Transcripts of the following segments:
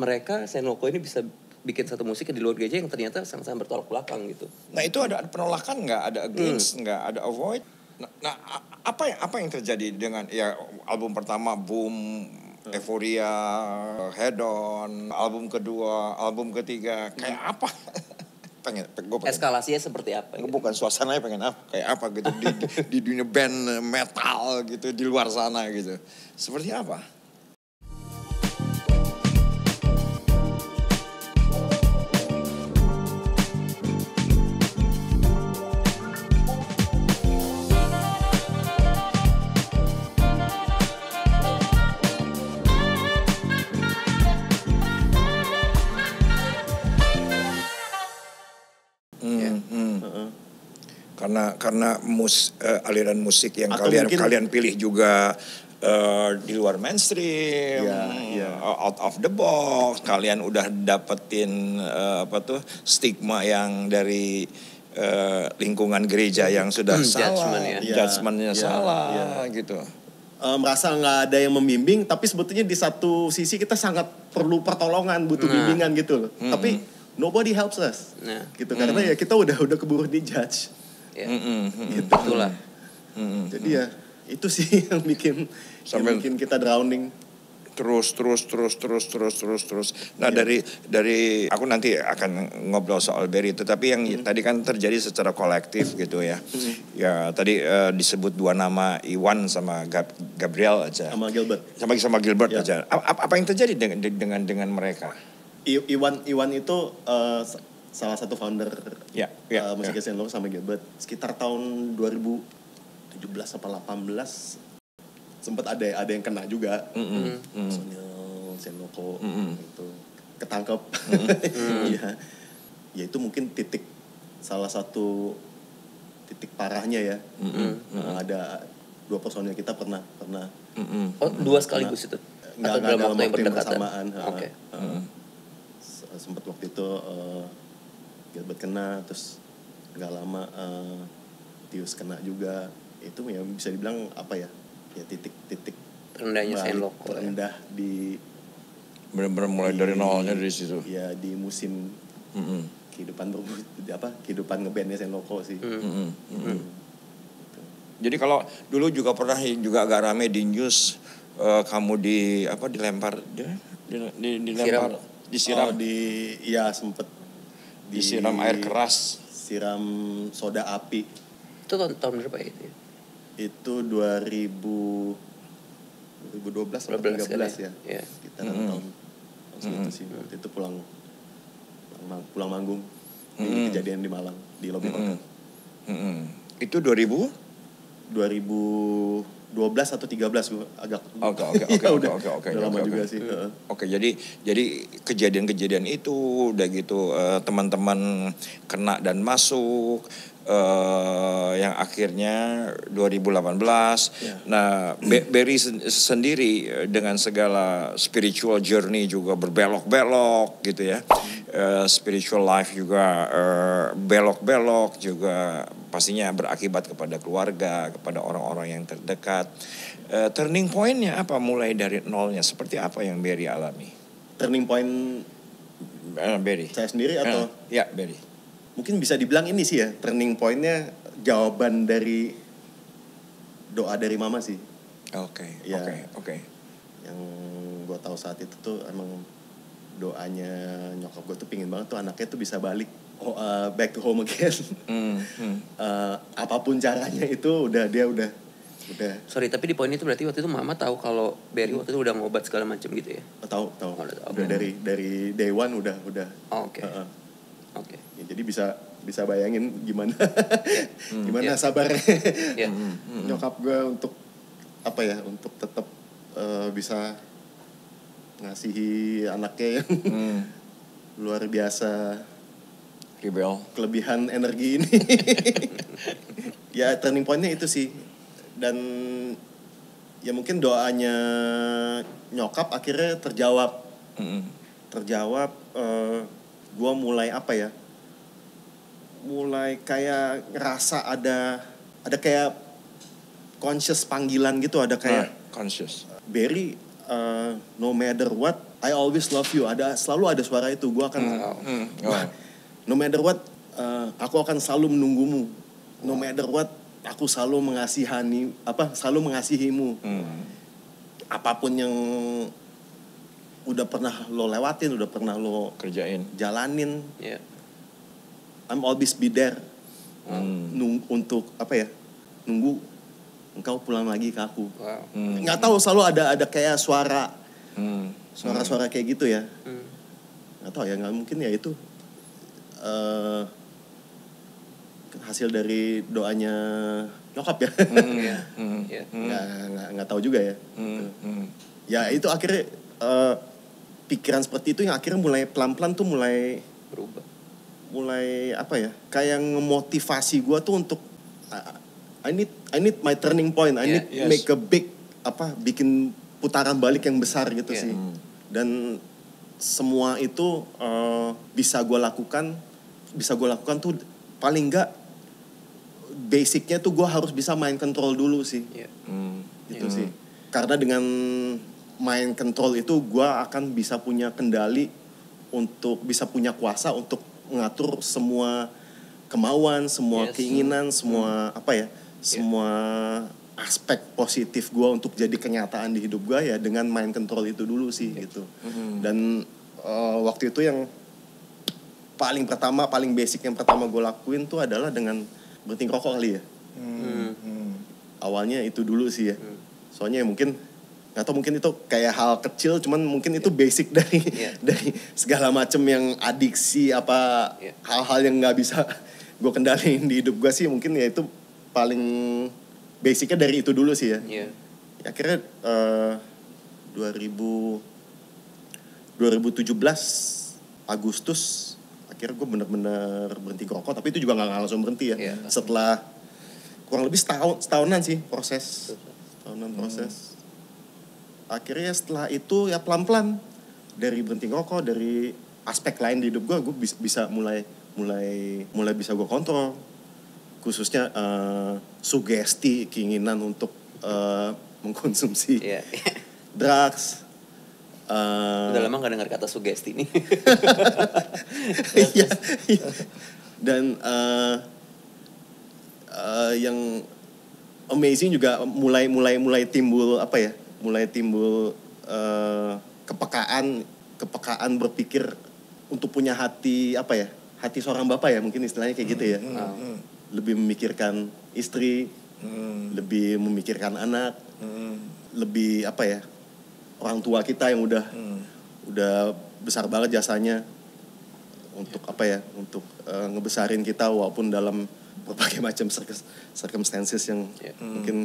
mereka Senloko ini bisa bikin satu musik di luar gereja yang ternyata sangat-sangat bertolak belakang gitu. Nah itu ada penolakan nggak, ada against nggak, ada avoid. Nah apa yang terjadi dengan ya album pertama boom, euforia, head on, album kedua, album ketiga kayak apa? pengen eskalasinya seperti apa? Gitu. Bukan suasananya pengen apa, kayak apa gitu di dunia band metal gitu di luar sana gitu. Seperti apa? Karena aliran musik yang kalian pilih juga di luar mainstream, out of the box. Kalian udah dapetin stigma yang dari lingkungan gereja yang sudah salah, judgementnya salah gitu. Merasa nggak ada yang membimbing, tapi sebetulnya di satu sisi kita sangat perlu pertolongan, butuh bimbingan gitu loh. Tapi nobody helps us, gitu karena ya kita udah keburu dijudge. Gitu. Itulah. Jadi ya itu sih yang bikin kita drowning. Terus. Nah dari aku nanti akan ngobrol soal Berry itu, tapi yang tadi kan terjadi secara kolektif gitu ya. Ya tadi disebut dua nama, Iwan sama Gabriel aja. Sama Gilbert. Sama Gilbert aja. Apa yang terjadi dengan mereka? Iwan itu salah satu founder musik Senloko sama Gilbert. Sekitar tahun 2017 atau 18 sempat ada yang kena juga. Personil Senloko itu ketangkep. Ya itu mungkin salah satu titik parahnya ya. Ada 2 personil kita pernah. Dua sekaligus itu? Enggak dalam waktu yang bersamaan. Okay. Sempat waktu itu Gilbert kena, terus nggak lama Tius kena juga. Itu ya bisa dibilang apa ya titik terendahnya Senloko, terendah di benar-benar mulai dari nolnya dari situ ya, di musim kehidupan ngebandnya Senloko sih. Jadi kalau dulu juga pernah juga agak rame di news, kamu dilempar disiram sempet disiram air keras, siram soda api. Itu tahun berapa ya itu? Itu 2012 atau 2013 ya. Kita tahun segitu sih. Waktu itu pulang manggung di kejadian di Malang di lobi hotel. Itu 2012 atau 13 gue agak Oke. Udah lama juga sih. Oke, jadi kejadian-kejadian itu udah gitu teman-teman kena dan masuk yang akhirnya 2018. Nah, Berry sendiri dengan segala spiritual journey juga berbelok-belok gitu ya. Spiritual life juga belok-belok juga pastinya berakibat kepada keluarga, kepada orang-orang yang terdekat. Turning point-nya apa? Mulai dari nolnya, seperti apa yang Berry alami? Turning point Berry. Saya sendiri atau? Ya, Berry. Mungkin bisa dibilang ini sih ya, turning point-nya jawaban dari doa dari mama sih. Oke. Yang gue tahu saat itu tuh emang doanya nyokap gue tuh pingin banget tuh anaknya tuh bisa balik back to home again. Apapun caranya itu dia udah. Sorry, tapi di poin itu berarti waktu itu mama tahu kalau Berry waktu itu udah ngobat segala macam gitu ya? Tahu. Udah dari day one udah. Oke. Ya, jadi bisa bayangin gimana sabarnya nyokap gue untuk untuk tetap bisa ngasihi anaknya yang luar biasa rebel, kelebihan energi ini. Ya turning point-nya itu sih. Dan ya mungkin doanya nyokap akhirnya terjawab. Gue mulai kayak ngerasa ada kayak conscious panggilan gitu, ada kayak conscious. Berry, no matter what I always love you. Selalu ada suara itu. Gue akan no matter what, aku akan selalu menunggumu. No matter what, aku selalu mengasihimu. Apapun yang udah pernah lo lewatin, udah pernah lo jalanin, I'm always be there. Untuk nunggu engkau pulang lagi ke aku. Nggak tahu, selalu ada kayak suara kayak gitu ya. Nggak tahu ya, nggak mungkin ya itu hasil dari doanya nyokap ya. Nggak tahu juga ya. Ya itu akhirnya pikiran seperti itu yang akhirnya mulai pelan-pelan tuh mulai berubah. Mulai kayak ngemotivasi gue tuh untuk I need my turning point. I need make a big bikin putaran balik yang besar gitu sih. Dan semua itu bisa gue lakukan tuh paling enggak basicnya tuh gue harus bisa main control dulu sih. Gitu sih. Karena dengan main control itu gue akan bisa punya kendali untuk bisa punya kuasa untuk mengatur semua kemauan, semua keinginan, semua semua aspek positif gue untuk jadi kenyataan di hidup gue ya dengan main control itu dulu sih gitu. Dan waktu itu yang paling basic yang pertama gue lakuin tuh adalah dengan berhenti rokok kali ya. Awalnya itu dulu sih ya. Soalnya mungkin atau mungkin itu kayak hal kecil, cuman mungkin itu basic dari segala macam yang adiksi hal-hal yang nggak bisa gue kendaliin di hidup gue sih, mungkin ya itu paling basicnya dari itu dulu sih ya. Akhirnya 2017 Agustus akhirnya gue benar-benar berhenti ngerokok, tapi itu juga nggak langsung berhenti ya. Setelah kurang lebih setahunan sih proses. Akhirnya setelah itu ya pelan-pelan dari berhenti ngerokok, dari aspek lain di hidup gue bisa mulai bisa gue kontrol, khususnya sugesti, keinginan untuk mengkonsumsi drugs. Udah lama gak dengar kata sugesti nih. Dan yang amazing juga mulai timbul mulai timbul kepekaan berpikir untuk punya hati hati seorang bapak ya, mungkin istilahnya kayak gitu ya. Lebih memikirkan istri, lebih memikirkan anak, lebih orang tua kita yang udah besar banget jasanya untuk untuk ngebesarin kita walaupun dalam berbagai macam circumstances yang mungkin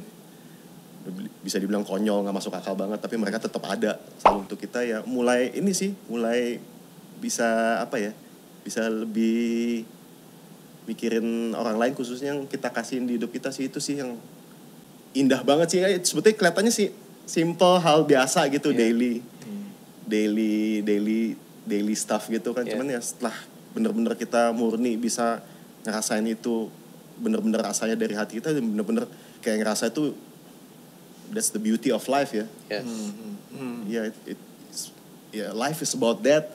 bisa dibilang konyol, nggak masuk akal banget, tapi mereka tetap ada selalu untuk kita ya. Mulai bisa bisa lebih mikirin orang lain, khususnya yang kita kasihin di hidup kita sih. Itu sih yang indah banget sih. Sebetulnya kelihatannya sih simple, hal biasa gitu, daily stuff gitu kan. Cuman ya setelah bener-bener kita murni bisa ngerasain itu, bener-bener rasanya dari hati kita, bener-bener kayak ngerasa itu, that's the beauty of life ya. Life is about that.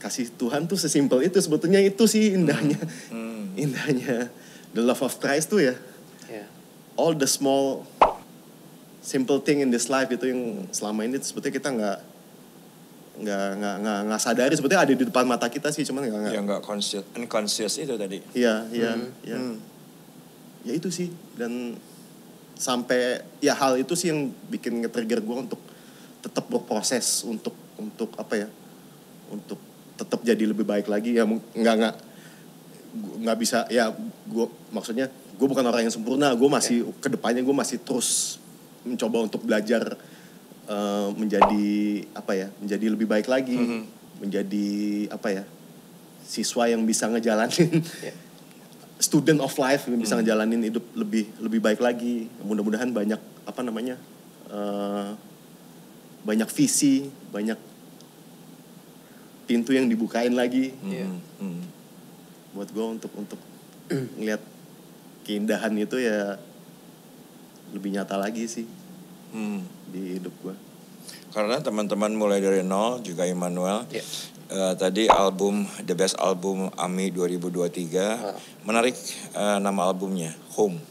Kasih Tuhan tuh sesimpel itu sebetulnya, itu sih indahnya. Indahnya the love of Christ tuh ya. All the small simple thing in this life itu yang selama ini sebetulnya kita nggak sadari sebetulnya ada di depan mata kita sih, cuman nggak unconscious itu tadi. Ya itu sih. Dan sampai ya hal itu sih yang bikin nge-trigger gue untuk tetap berproses untuk untuk tetap jadi lebih baik lagi ya. Nggak bisa ya, gue maksudnya gue bukan orang yang sempurna, gue masih kedepannya gue masih terus mencoba untuk belajar menjadi menjadi lebih baik lagi, menjadi siswa yang bisa ngejalanin student of life, yang bisa ngejalanin hidup lebih baik lagi. Mudah-mudahan banyak banyak visi, banyak pintu yang dibukain lagi buat gue untuk ngeliat keindahan itu ya lebih nyata lagi sih di hidup gue. Karena teman-teman mulai dari nol juga Immanuel. Yeah. Tadi album The Best Album AMI 2023 menarik nama albumnya Home.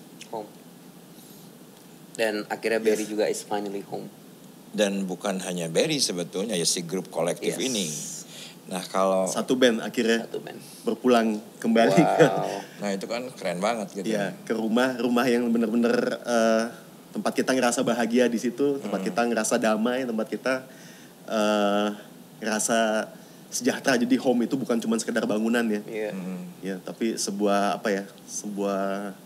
Dan akhirnya Berry juga is finally home. Dan bukan hanya Berry sebetulnya ya si grup kolektif ini. Nah kalau satu band akhirnya berpulang kembali. Wow. Nah itu kan keren banget gitu. Ya ke rumah yang benar-benar tempat kita ngerasa bahagia di situ, tempat kita ngerasa damai, tempat kita ngerasa sejahtera. Jadi home itu bukan cuma sekedar bangunan ya. Ya, tapi sebuah sebuah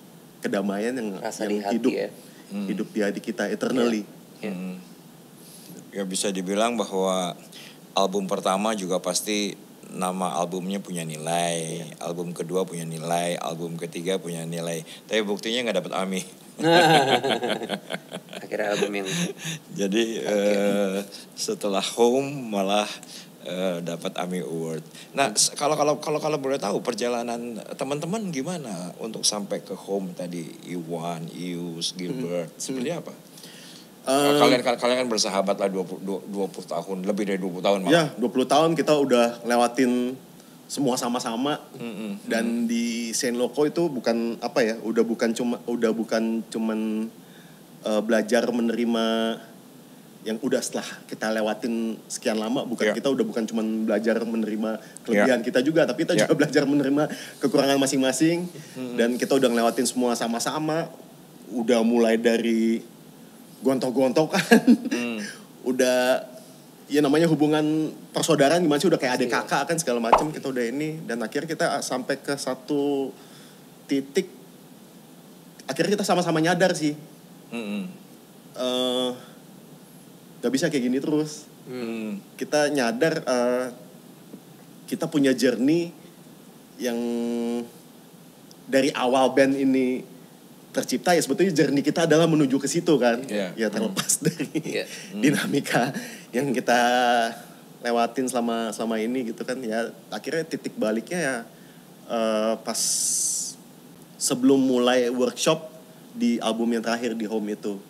kedamaian yang hidup ya. Hidup di hati kita eternally. Ya bisa dibilang bahwa album pertama juga pasti nama albumnya punya nilai, album kedua punya nilai, album ketiga punya nilai. Tapi buktinya nggak dapet AMI. Akhirnya album yang jadi setelah Home malah dapat AMI Award. Nah, kalau boleh tahu perjalanan teman-teman gimana untuk sampai ke Home tadi, Iwan, Ius, Gilbert, seperti apa? Kalian kan bersahabat lah 20 tahun, lebih dari 20 tahun malah. Ya, 20 tahun kita udah lewatin semua sama-sama. Dan di Saint Loco itu bukan udah bukan cuman belajar menerima yang udah setelah kita lewatin sekian lama, kita udah bukan cuma belajar menerima kelebihan kita juga, tapi kita juga belajar menerima kekurangan masing-masing. Dan kita udah ngelewatin semua sama-sama, udah mulai dari gontok-gontokan, udah ya namanya hubungan persaudaraan gimana sih, udah kayak adik kakak kan segala macam, kita udah ini. Dan akhirnya kita sampai ke satu titik, akhirnya kita sama-sama nyadar sih. Gak bisa kayak gini terus. Kita nyadar kita punya journey yang dari awal band ini tercipta, ya sebetulnya journey kita adalah menuju ke situ kan. Ya terlepas dari dinamika yang kita lewatin selama ini gitu kan. Ya akhirnya titik baliknya ya pas sebelum mulai workshop di album yang terakhir di Home itu.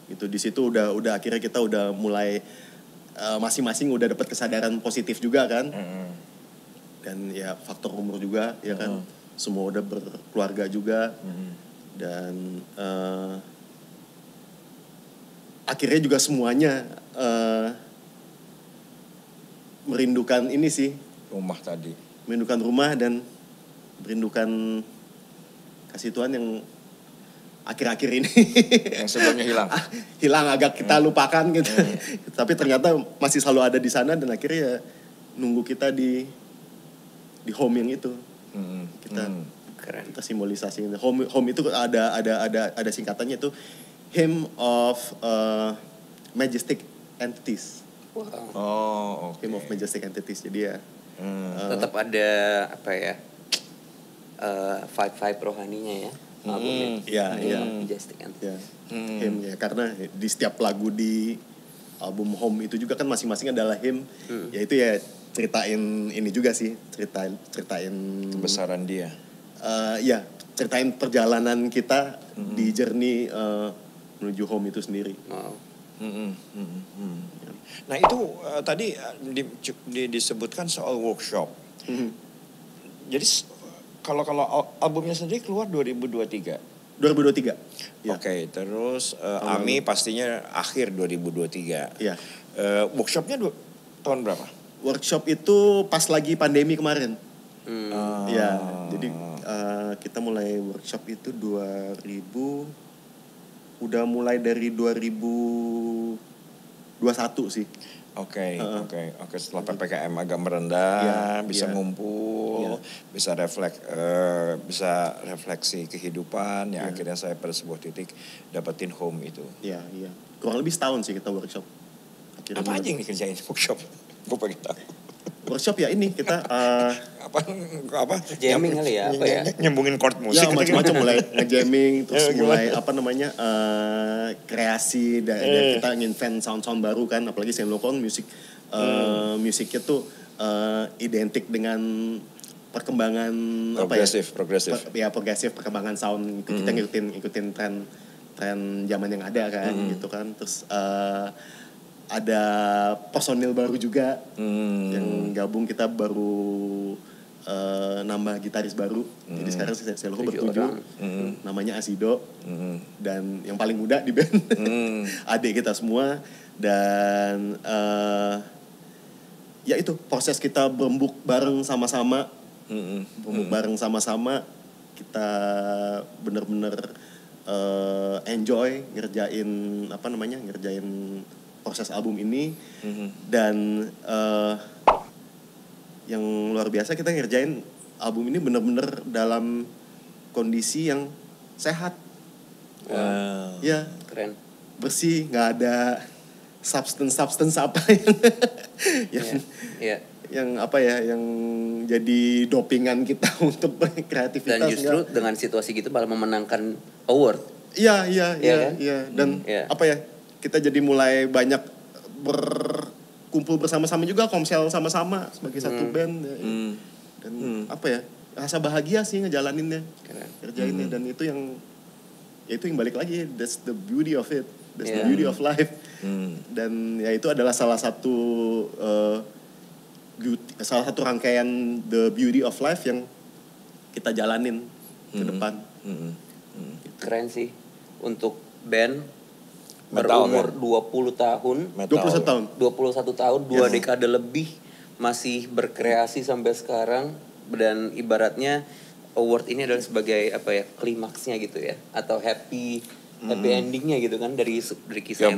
Gitu, di situ udah akhirnya kita udah mulai masing-masing udah dapat kesadaran positif juga kan. Dan ya faktor umur juga ya kan, semua udah berkeluarga juga. Dan akhirnya juga semuanya merindukan ini sih, rumah tadi, merindukan rumah dan merindukan kasih Tuhan yang akhir-akhir ini yang sebelumnya hilang agak kita lupakan gitu. Tapi ternyata masih selalu ada di sana, dan akhirnya ya nunggu kita di home yang itu. Kita simbolisasi home itu ada singkatannya itu Hymn of Majestic Entities. Wow. Hymn of Majestic Entities. Jadi ya tetap ada vibe rohaninya ya. Majestic Entities. Hymn ya, karena di setiap lagu di album Home itu juga kan masing-masing adalah hymn. Yaitu ya ceritain ini juga sih, ceritain kebesaran dia. Ceritain perjalanan kita di journey menuju Home itu sendiri. Wow. Nah itu tadi disebutkan soal workshop. Jadi kalau albumnya sendiri keluar 2023. 2023. Oke, terus AMI pastinya akhir 2023. Iya. Workshopnya tahun berapa? Workshop itu pas lagi pandemi kemarin. Ya, jadi kita mulai workshop itu udah mulai dari 2021 sih. Oke. Setelah PPKM agak merendah, bisa ngumpul, bisa refleksi kehidupan. Ya akhirnya saya pada sebuah titik dapetin Home itu. Iya. Kurang lebih setahun sih kita workshop. Akhirnya apa aja yang dikerjain workshop? Gue pengen tahu. Workshop ya ini kita apa jamming kali ya, apa ya, nyambungin chord musik ya macam-macam, mulai nge-jamming terus mulai kreasi dan kita nginvent sound baru kan, apalagi Saint Loco musiknya tuh identik dengan perkembangan progresif perkembangan sound. Kita ngikutin tren zaman yang ada kan gitu kan. Terus ada personil baru juga yang gabung. Kita baru nambah gitaris baru. Jadi sekarang Senloko bertujuh. Namanya Asido. Dan yang paling muda di band adik kita semua. Dan ya itu proses kita berembuk bareng sama-sama. Berembuk bareng sama-sama. Kita bener-bener enjoy ngerjain proses album ini. Dan yang luar biasa, kita ngerjain album ini bener-bener dalam kondisi yang sehat. Ya, keren. Bersih, nggak ada substance apa yang yang dopingan kita untuk kreativitas. Dan justru dengan situasi gitu malah memenangkan award. Iya. Dan kita jadi mulai banyak berkumpul bersama-sama juga, komsel sama-sama sebagai satu band. Dan rasa bahagia sih ngejalaninnya, kerjainnya. Dan itu yang balik lagi, that's the beauty of it, that's the beauty of life. Dan ya itu adalah salah satu rangkaian the beauty of life yang kita jalanin ke depan. Keren sih untuk band Metal, berumur 20 tahun, 21 tahun, 2 dekade lebih masih berkreasi sampai sekarang. Dan ibaratnya award ini adalah sebagai klimaksnya gitu ya, atau happy endingnya gitu kan dari kisah yang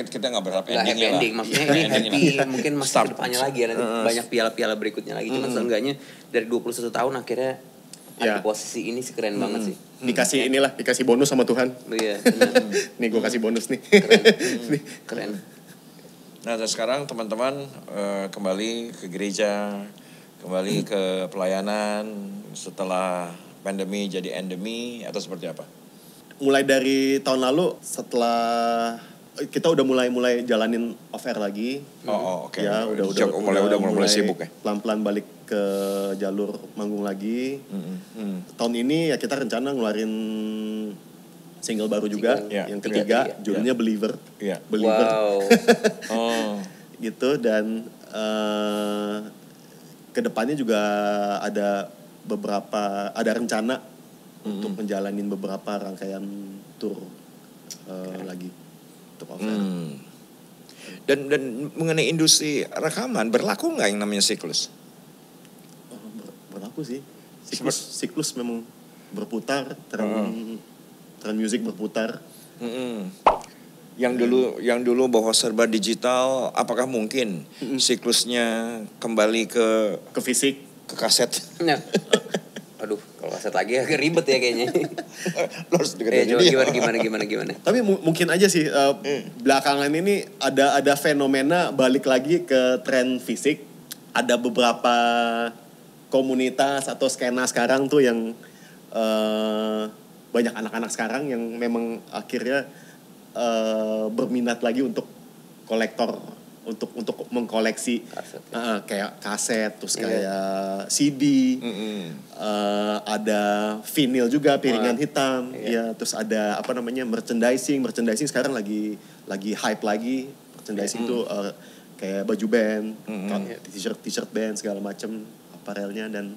kita nggak berharap happy ending, maksudnya ini happy mungkin masih kedepannya lagi nanti banyak piala-piala berikutnya lagi. Cuman seenggaknya dari 21 tahun akhirnya ada posisi ini sih, keren banget sih. Dikasih bonus sama Tuhan. Iya. Nih gue kasih bonus nih. Keren. Nah, dan sekarang teman-teman kembali ke gereja, kembali ke pelayanan setelah pandemi jadi endemi atau seperti apa? Mulai dari tahun lalu, setelah kita udah mulai jalanin off air lagi. Oke. Ya, udah mulai sibuk ya. Pelan-pelan balik ke jalur manggung lagi. Tahun ini ya kita rencana ngeluarin single baru juga, yang ketiga, judulnya Believer. Wow. Gitu. Dan kedepannya juga ada rencana untuk menjalanin beberapa rangkaian tour lagi untuk off air. Dan mengenai industri rekaman, berlaku nggak yang namanya siklus? Berlaku sih. Siklus memang berputar, tren musik berputar. Yang dulu bahwa serba digital, apakah mungkin siklusnya kembali ke fisik, ke kaset? Nah. Aduh, kalau kaset lagi agak ribet ya kayaknya. Gimana? Tapi mungkin aja sih belakangan ini ada fenomena balik lagi ke tren fisik. Ada beberapa komunitas atau skena sekarang tuh yang banyak anak-anak sekarang yang memang akhirnya berminat lagi untuk kolektor, untuk mengkoleksi kayak kaset, terus kayak CD, ada vinyl juga, piringan hitam, ya, terus ada merchandising sekarang lagi hype lagi. Merchandising itu kayak baju band, t-shirt band segala macam aparelnya, dan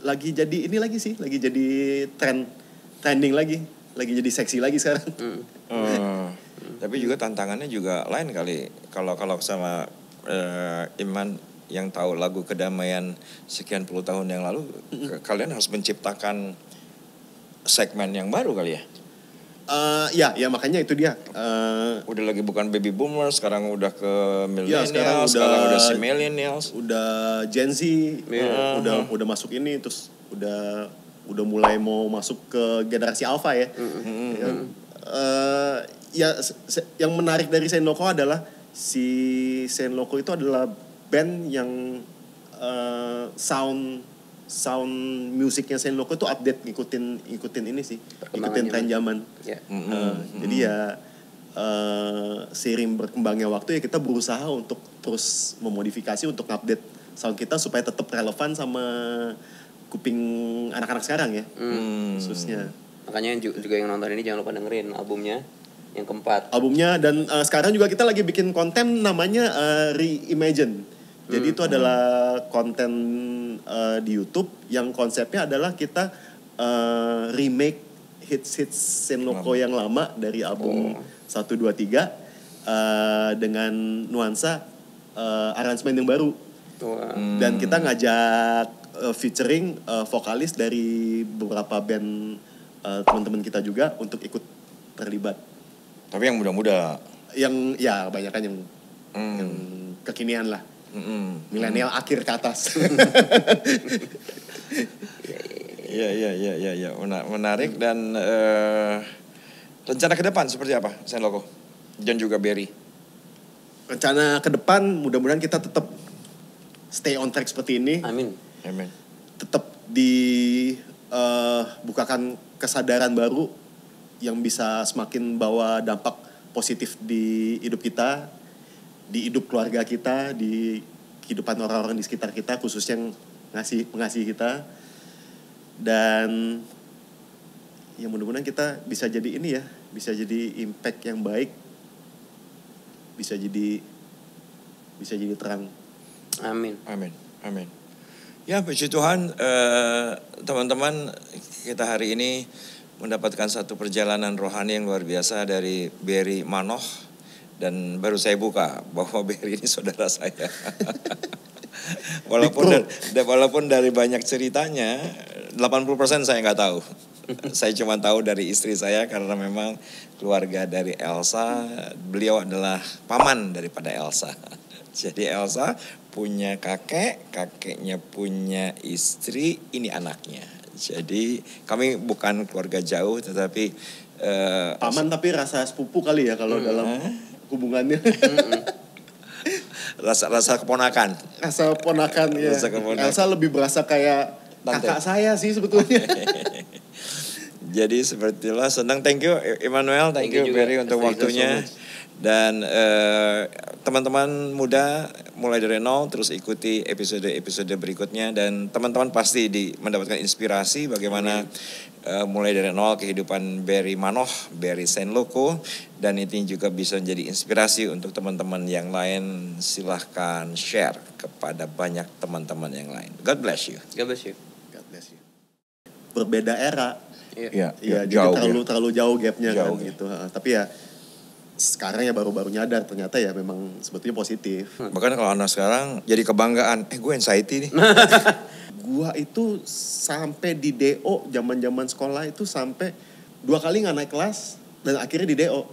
lagi jadi trending lagi jadi seksi lagi sekarang. Tapi juga tantangannya juga lain kali. Kalau sama Iman yang tahu lagu Kedamaian sekian puluh tahun yang lalu, kalian harus menciptakan segmen yang baru kali ya? Ya makanya itu dia. Udah lagi bukan baby boomers, sekarang udah ke millennials, sekarang udah si millennials, udah Gen Z, udah masuk ini, terus udah mulai mau masuk ke generasi alpha ya. Yang menarik dari Senloko adalah si Senloko itu adalah band yang sound musiknya Senloko itu update, ngikutin ini sih, ngikutin tren zaman. Jadi ya seiring berkembangnya waktu ya kita berusaha untuk terus memodifikasi untuk update sound kita supaya tetap relevan sama kuping anak-anak sekarang ya, khususnya. Makanya juga yang nonton ini jangan lupa dengerin albumnya Yang keempat. Albumnya dan sekarang juga kita lagi bikin konten namanya Reimagine. Jadi itu adalah konten di YouTube yang konsepnya adalah kita remake hits Senloko yang lama dari album 1, 2, 3 dengan nuansa aransemen yang baru. Dan kita ngajak featuring vokalis dari beberapa band teman-teman kita juga untuk ikut terlibat. Tapi yang muda-muda. Yang ya kebanyakan yang kekinian lah. Milenial akhir ke atas. Iya. Menarik dan rencana ke depan seperti apa Senloko dan juga Berry? Rencana ke depan mudah-mudahan kita tetap stay on track seperti ini. Amin. Tetap dibukakan kesadaran baru yang bisa semakin bawa dampak positif di hidup kita, di hidup keluarga kita, di kehidupan orang-orang di sekitar kita, khususnya yang mengasihi kita. Dan ya mudah-mudahan kita bisa jadi ini ya, bisa jadi impact yang baik, bisa jadi terang. Amin. Ya puji Tuhan, teman-teman, kita hari ini mendapatkan satu perjalanan rohani yang luar biasa dari Berry Manoh. Dan baru saya buka bahwa Berry ini saudara saya. Walaupun dari banyak ceritanya, 80% saya nggak tahu. Saya cuma tahu dari istri saya karena memang keluarga dari Elsa, beliau adalah paman daripada Elsa. Jadi Elsa punya kakeknya punya istri, ini anaknya. Jadi kami bukan keluarga jauh tetapi paman tapi rasa sepupu kali ya kalau dalam hubungannya. Rasa keponakan. Rasa keponakan ya. Elsa lebih berasa kayak Tante. Kakak saya sih sebetulnya. Jadi seperti itulah, senang. Thank you Emmanuel, thank you Berry untuk waktunya. Dan teman-teman muda mulai dari nol terus ikuti episode berikutnya, dan teman-teman pasti mendapatkan inspirasi bagaimana mulai dari nol kehidupan Berry Manoh, Berry Senloko, dan ini juga bisa menjadi inspirasi untuk teman-teman yang lain. Silahkan share kepada banyak teman-teman yang lain. God bless you. God bless you. Berbeda era. Iya, jadi terlalu jauh gapnya kan gitu. Tapi ya sekarang ya baru nyadar ternyata ya memang sebetulnya positif. Bahkan kalau anak sekarang jadi kebanggaan, gue anxiety nih. Gua itu sampai di DO zaman sekolah itu sampai 2 kali nggak naik kelas dan akhirnya di DO.